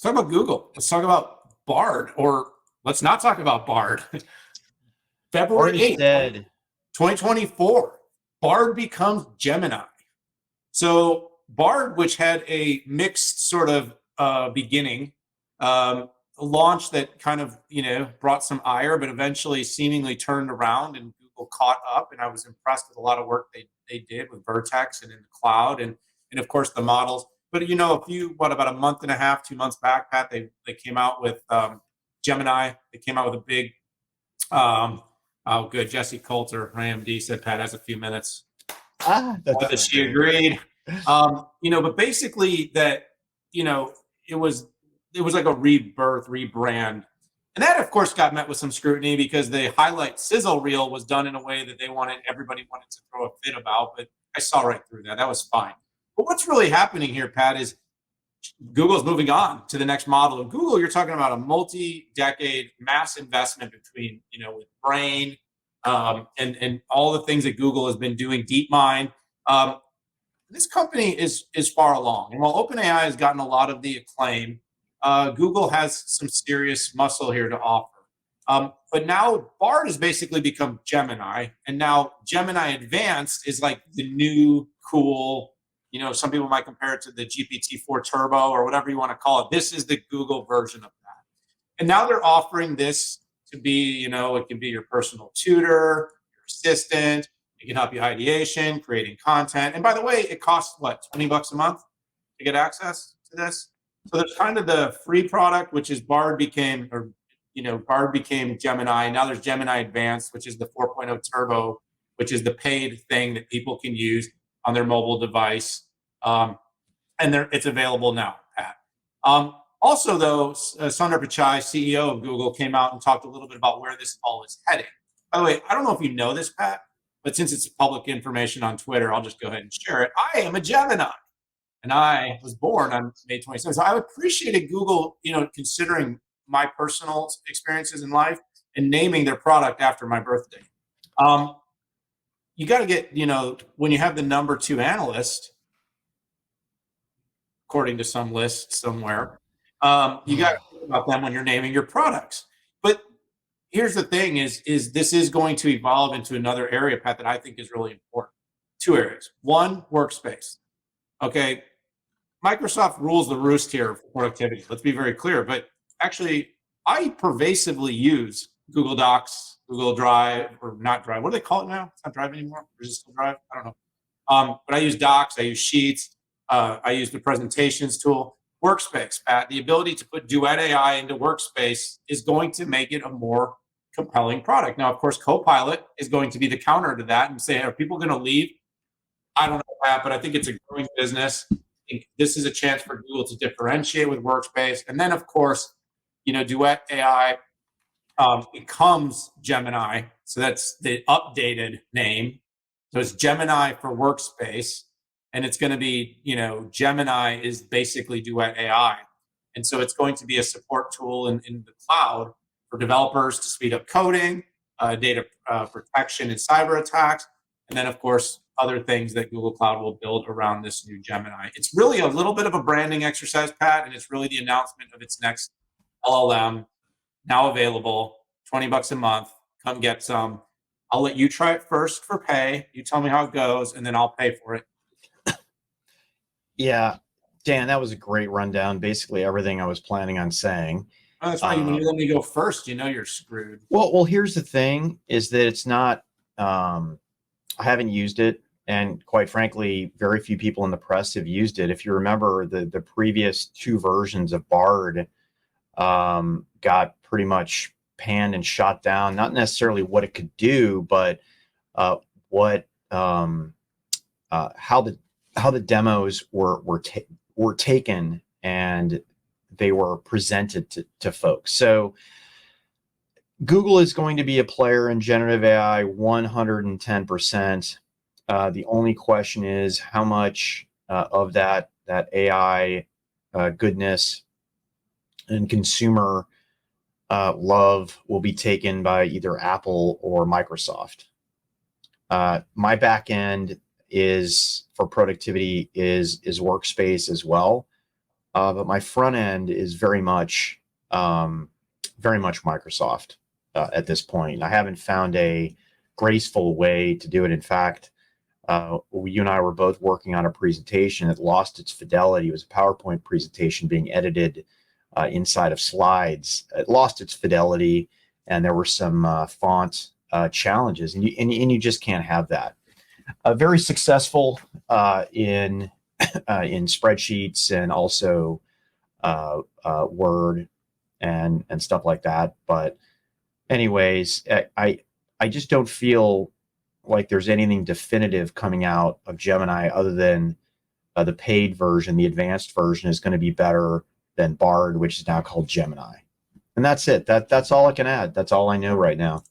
talk about Google. Let's talk about Bard, or let's not talk about Bard. February 8th, 2024, Bard becomes Gemini. So Bard, which had a mixed sort of beginning, a launch that kind of, brought some ire, but eventually seemingly turned around and Google caught up. And I was impressed with a lot of work they did with Vertex and in the cloud and of course the models. But, about a month and a half, 2 months back, Pat, they came out with Gemini. They came out with a big, good. Jesse Coulter, AMD, said Pat has a few minutes. That she agreed. But basically that, it was like a rebirth, rebrand. And that, of course, got met with some scrutiny because the highlight sizzle reel was done in a way that everybody wanted to throw a fit about. But I saw right through that. That was fine. But what's really happening here, Pat, is Google's moving on to the next model. And Google, you're talking about a multi-decade mass investment between, with Brain and all the things that Google has been doing, DeepMind. This company is far along. And while OpenAI has gotten a lot of the acclaim, Google has some serious muscle here to offer. But now Bard has basically become Gemini, and now Gemini Advanced is like the new cool, some people might compare it to the GPT-4 Turbo or whatever you want to call it. This is the Google version of that. And now they're offering this to be, it can be your personal tutor, your assistant. It can help you ideation, creating content. And by the way, it costs what, $20 a month to get access to this? So there's kind of the free product, which is Bard became Gemini. Now there's Gemini Advanced, which is the 4.0 Turbo, which is the paid thing that people can use on their mobile device. And it's available now, Pat. Also, though, Sundar Pichai, CEO of Google, came out and talked a little bit about where this all is heading. By the way, I don't know if you know this, Pat, but since it's public information on Twitter, I'll just go ahead and share it. I am a Gemini, and I was born on May 27th. So I appreciated Google, considering my personal experiences in life and naming their product after my birthday. You got to get, when you have the number 2 analyst, according to some list somewhere, you got to think about them when you're naming your products. But here's the thing is this is going to evolve into another area, Pat, that I think is really important. 2 areas. One, workspace. Okay. Microsoft rules the roost here for productivity. Let's be very clear. But actually, I pervasively use Google Docs, Google Drive, or not Drive. What do they call it now? It's not Drive anymore. Or is it still Drive? I don't know. But I use Docs. I use Sheets. I use the presentations tool. Workspace, Pat. The ability to put Duet AI into Workspace is going to make it a more compelling product. Now, of course, Copilot is going to be the counter to that and say, are people going to leave? I don't know, Pat, but I think it's a growing business. I think this is a chance for Google to differentiate with Workspace. And then, of course, Duet AI becomes Gemini. So that's the updated name. So it's Gemini for Workspace. And it's going to be, Gemini is basically Duet AI. And so it's going to be a support tool in the cloud for developers to speed up coding, data protection and cyber attacks. And then, of course, other things that Google Cloud will build around this new Gemini. It's really a little bit of a branding exercise, Pat, and it's really the announcement of its next LLM, now available, $20 a month. Come get some. I'll let you try it first for pay. You tell me how it goes, and then I'll pay for it. Yeah, Dan, that was a great rundown. Basically everything I was planning on saying. Oh, that's right. When you let me go first, you're screwed. Well, here's the thing: is that it's not. I haven't used it, and quite frankly, very few people in the press have used it. If you remember, the previous 2 versions of Bard got pretty much panned and shot down. Not necessarily what it could do, but how the demos were taken and they were presented to folks. So Google is going to be a player in generative AI 110%. The only question is how much of that AI goodness and consumer love will be taken by either Apple or Microsoft. My back end is for productivity is Workspace as well. but my front end is very much Microsoft at this point. I haven't found a graceful way to do it. In fact, you and I were both working on a presentation that lost its fidelity. It was a PowerPoint presentation being edited inside of slides. It lost its fidelity, and there were some font challenges, and you just can't have that. Very successful in spreadsheets and also Word and stuff like that. But anyways, I just don't feel like there's anything definitive coming out of Gemini other than the paid version. The advanced version is going to be better than Bard, which is now called Gemini. And that's it. That's all I can add. That's all I know right now.